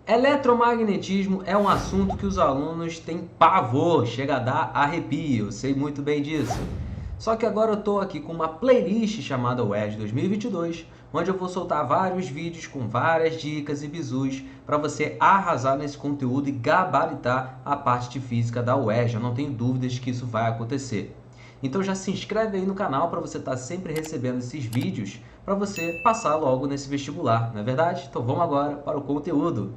Eletromagnetismo é um assunto que os alunos têm pavor, chega a dar arrepio, eu sei muito bem disso. Só que agora eu estou aqui com uma playlist chamada UERJ 2022, onde eu vou soltar vários vídeos com várias dicas e bizus para você arrasar nesse conteúdo e gabaritar a parte de física da UERJ. Eu não tenho dúvidas que isso vai acontecer. Então já se inscreve aí no canal para você estar sempre recebendo esses vídeos para você passar logo nesse vestibular, não é verdade? Então vamos agora para o conteúdo.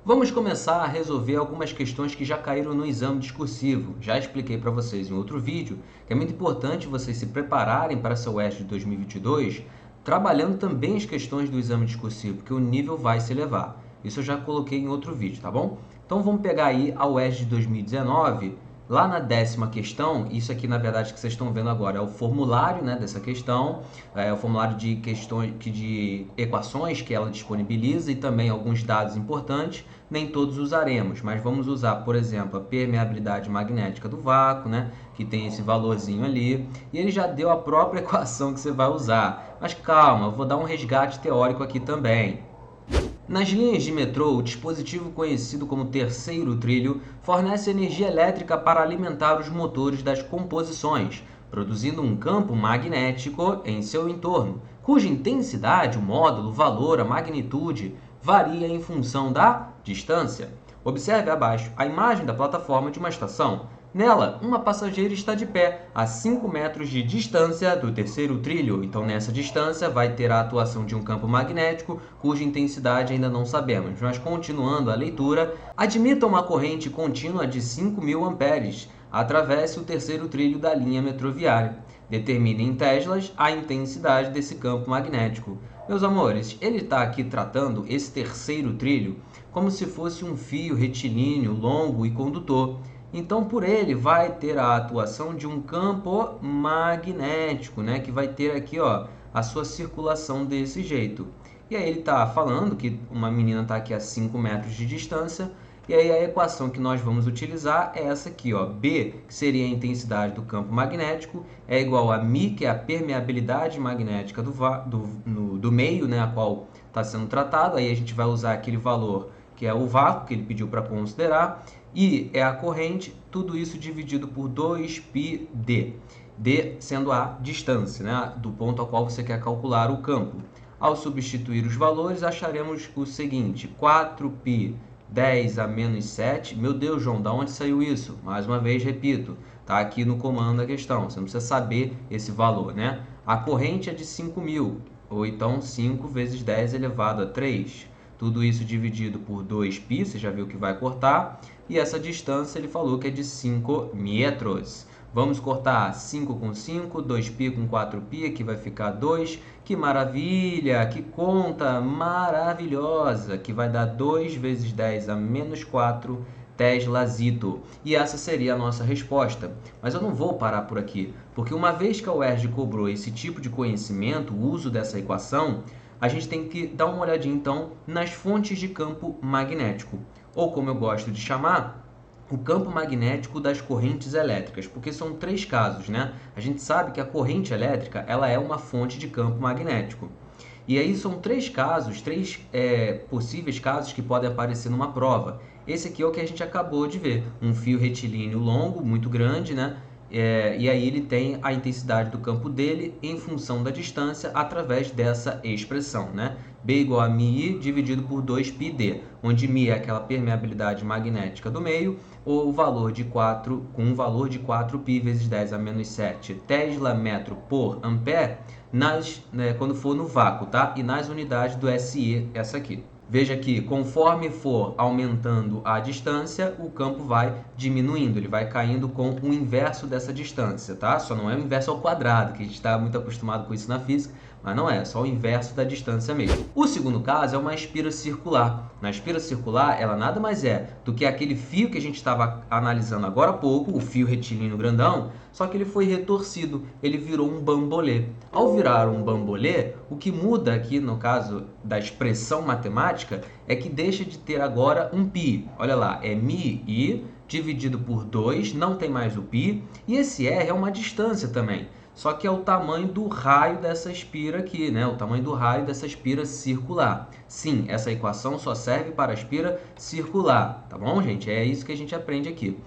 Vamos começar a resolver algumas questões que já caíram no exame discursivo. Já expliquei para vocês em outro vídeo que é muito importante vocês se prepararem para essa UERJ de 2022, trabalhando também as questões do exame discursivo, porque o nível vai se elevar. Isso eu já coloquei em outro vídeo, tá bom? Então vamos pegar aí a UERJ de 2019, lá na 10ª questão. Isso aqui na verdade que vocês estão vendo agora é o formulário, né, dessa questão, é o formulário de questões, de equações que ela disponibiliza e também alguns dados importantes. Nem todos usaremos, mas vamos usar, por exemplo, a permeabilidade magnética do vácuo, né, que tem esse valorzinho ali, e ele já deu a própria equação que você vai usar. Mas calma, eu vou dar um resgate teórico aqui também. Nas linhas de metrô, o dispositivo conhecido como terceiro trilho fornece energia elétrica para alimentar os motores das composições, produzindo um campo magnético em seu entorno, cuja intensidade, o módulo, o valor, a magnitude varia em função da distância. Observe abaixo a imagem da plataforma de uma estação. Nela, uma passageira está de pé a 5 metros de distância do terceiro trilho. Então, nessa distância, vai ter a atuação de um campo magnético, cuja intensidade ainda não sabemos. Mas, continuando a leitura, admita uma corrente contínua de 5.000 amperes. Atravesse o terceiro trilho da linha metroviária. Determine em teslas a intensidade desse campo magnético. Meus amores, ele está aqui tratando esse terceiro trilho como se fosse um fio retilíneo, longo e condutor. Então, por ele vai ter a atuação de um campo magnético, né? Que vai ter aqui, ó, a sua circulação desse jeito. E aí ele está falando que uma menina está aqui a 5 metros de distância. E aí a equação que nós vamos utilizar é essa aqui, ó. B, que seria a intensidade do campo magnético, é igual a μ, que é a permeabilidade magnética do meio, né? A qual está sendo tratado. Aí a gente vai usar aquele valor que é o vácuo que ele pediu para considerar. I é a corrente, tudo isso dividido por 2πd, d sendo a distância, né, do ponto ao qual você quer calcular o campo. Ao substituir os valores, acharemos o seguinte: 4π 10 a menos 7. Meu Deus, João, da onde saiu isso? Mais uma vez, repito, está aqui no comando da questão, você não precisa saber esse valor, né? A corrente é de 5.000, ou então 5 vezes 10 elevado a 3. Tudo isso dividido por 2π, você já viu que vai cortar. E essa distância ele falou que é de 5 metros. Vamos cortar 5 com 5, 2π com 4π, aqui vai ficar 2. Que maravilha, que conta maravilhosa, que vai dar 2 vezes 10 a menos 4 teslasito. E essa seria a nossa resposta. Mas eu não vou parar por aqui, porque uma vez que a UERJ cobrou esse tipo de conhecimento, o uso dessa equação, a gente tem que dar uma olhadinha então nas fontes de campo magnético, ou como eu gosto de chamar, o campo magnético das correntes elétricas, porque são 3 casos, né? A gente sabe que a corrente elétrica ela é uma fonte de campo magnético. E aí são 3 casos, 3 possíveis casos que podem aparecer numa prova. Esse aqui é o que a gente acabou de ver, um fio retilíneo longo, muito grande, né? E aí ele tem a intensidade do campo dele em função da distância através dessa expressão, né? B igual a μi dividido por 2πd, onde μ é aquela permeabilidade magnética do meio, ou o valor de 4, com um valor de 4π vezes 10 a menos 7 tesla metro por ampere, quando for no vácuo, tá? E nas unidades do SI, essa aqui. Veja que conforme for aumentando a distância, o campo vai diminuindo, ele vai caindo com o inverso dessa distância, tá? Só não é o inverso ao quadrado, que a gente está muito acostumado com isso na física, mas não é, só o inverso da distância mesmo. O segundo caso é uma espira circular. Na espira circular, ela nada mais é do que aquele fio que a gente estava analisando agora há pouco, o fio retilíneo grandão, só que ele foi retorcido, ele virou um bambolê. Ao virar um bambolê, o que muda aqui no caso da expressão matemática é que deixa de ter agora um π. Olha lá, é μi dividido por 2, não tem mais o π, e esse r é uma distância também. só que é o tamanho do raio dessa espira aqui, né? O tamanho do raio dessa espira circular. Sim, essa equação só serve para a espira circular, tá bom, gente? É isso que a gente aprende aqui.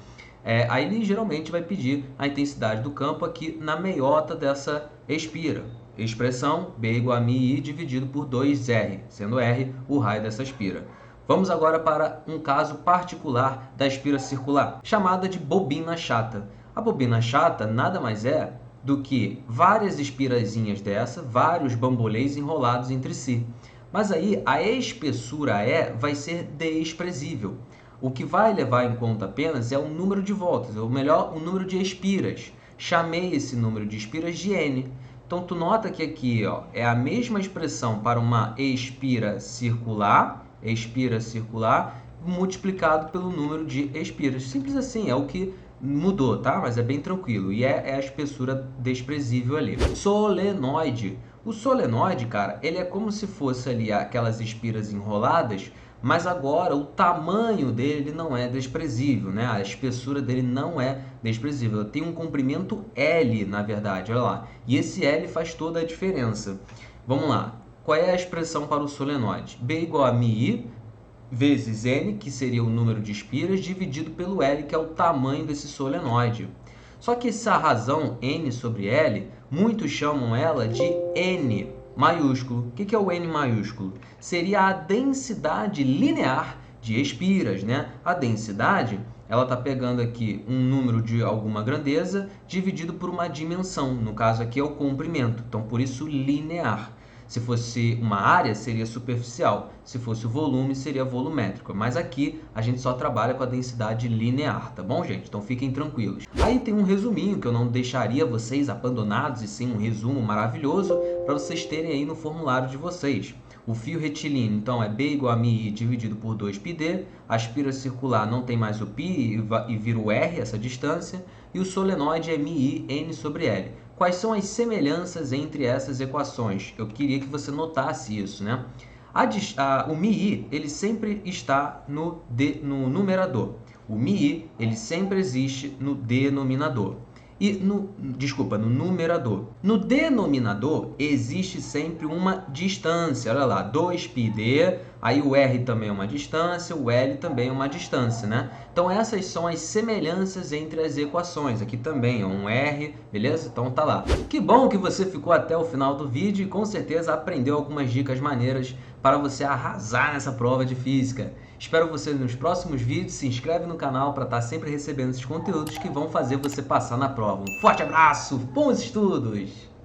Aí ele geralmente vai pedir a intensidade do campo aqui na meiota dessa espira. Expressão B igual a μi dividido por 2R, sendo R o raio dessa espira. Vamos agora para um caso particular da espira circular, chamada de bobina chata. A bobina chata nada mais é do que várias espirazinhas dessa, vários bambolês enrolados entre si. Mas aí a espessura E vai ser desprezível. O que vai levar em conta apenas é o número de voltas, ou melhor, o número de espiras. Chamei esse número de espiras de N. Então, tu nota que aqui ó, é a mesma expressão para uma espira circular, multiplicado pelo número de espiras. Simples assim, é o que mudou, tá? Mas é bem tranquilo. E é a espessura desprezível ali. Solenoide. O solenoide, cara, ele é como se fosse ali aquelas espiras enroladas, mas agora o tamanho dele não é desprezível, né? A espessura dele não é desprezível. Tem um comprimento L, na verdade, olha lá. E esse L faz toda a diferença. Vamos lá. Qual é a expressão para o solenoide? B igual a μi vezes N, que seria o número de espiras, dividido pelo L, que é o tamanho desse solenoide. Só que essa razão N sobre L, muitos chamam ela de N maiúsculo. O que é o N maiúsculo? Seria a densidade linear de espiras, né? A densidade, ela está pegando aqui um número de alguma grandeza dividido por uma dimensão. No caso aqui é o comprimento, então por isso linear. Se fosse uma área, seria superficial. Se fosse o volume, seria volumétrico. Mas aqui a gente só trabalha com a densidade linear, tá bom, gente? Então fiquem tranquilos. Aí tem um resuminho que eu não deixaria vocês abandonados e sem um resumo maravilhoso para vocês terem aí no formulário de vocês. O fio retilíneo, então, é B igual a μi dividido por 2πd. A espira circular não tem mais o π e vira o R, essa distância. E o solenoide é μi N sobre L. Quais são as semelhanças entre essas equações? Eu queria que você notasse isso, né? O μi, ele sempre está no numerador. O μi, ele sempre existe no denominador. E no numerador. No denominador existe sempre uma distância, olha lá, 2πd, aí o R também é uma distância, o L também é uma distância, né? Então essas são as semelhanças entre as equações, aqui também é um R, beleza? Então tá lá. Que bom que você ficou até o final do vídeo e com certeza aprendeu algumas dicas maneiras para você arrasar nessa prova de física. Espero você nos próximos vídeos, se inscreve no canal para estar sempre recebendo esses conteúdos que vão fazer você passar na prova. Um forte abraço, bons estudos!